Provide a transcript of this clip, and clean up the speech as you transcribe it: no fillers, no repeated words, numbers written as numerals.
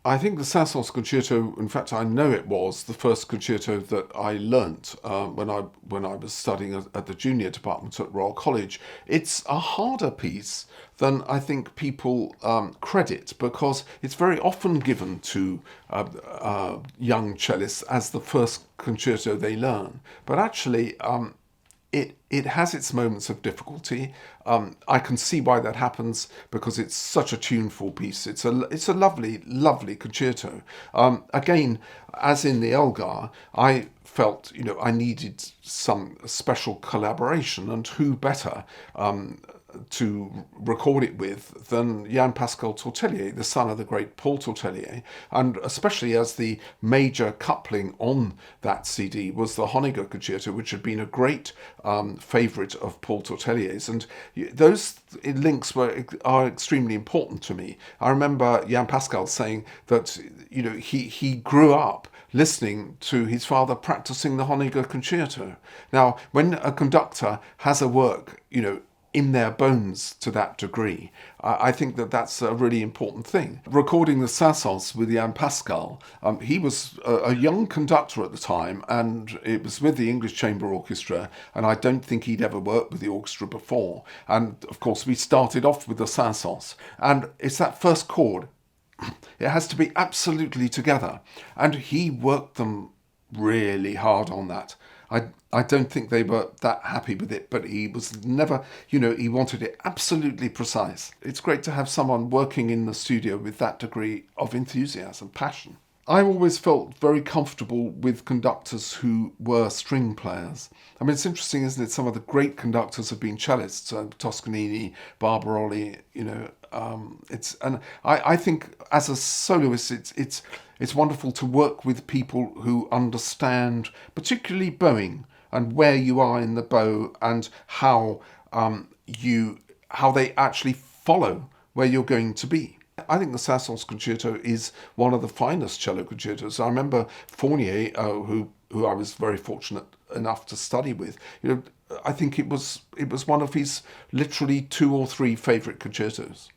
I think the Saint-Saëns Concerto, in fact, I know it was the first concerto that I learnt when I was studying at the junior department at Royal College. It's a harder piece than I think people credit, because it's very often given to young cellists as the first concerto they learn. But actually, it has its moments of difficulty. I can see why that happens, because it's such a tuneful piece. It's a lovely concerto. Again, as in the Elgar, I felt I needed some special collaboration, and who better to record it with than Yan Pascal Tortelier, the son of the great Paul Tortelier, and especially as the major coupling on that CD was the Honegger Concerto, which had been a great favourite of Paul Tortelier's, and those links are extremely important to me. I remember Yan Pascal saying that he grew up listening to his father practicing the Honegger Concerto. Now, when a conductor has a work, in their bones to that degree, I think that that's a really important thing. Recording the Saint-Saëns with Yan Pascal, he was a young conductor at the time, and it was with the English Chamber Orchestra, and I don't think he'd ever worked with the orchestra before. And of course, we started off with the Saint-Saëns, and it's that first chord. It has to be absolutely together, and he worked them really hard on that. I don't think they were that happy with it, but he was never, he wanted it absolutely precise. It's great to have someone working in the studio with that degree of enthusiasm, passion. I always felt very comfortable with conductors who were string players. I mean, it's interesting, isn't it? Some of the great conductors have been cellists, Toscanini, Barbaroli, I think as a soloist, it's wonderful to work with people who understand, particularly bowing, and where you are in the bow, and how they actually follow where you're going to be. I think the Saint-Saëns Concerto is one of the finest cello concertos. I remember Fournier, who I was very fortunate enough to study with. I think it was one of his literally 2 or 3 favourite concertos.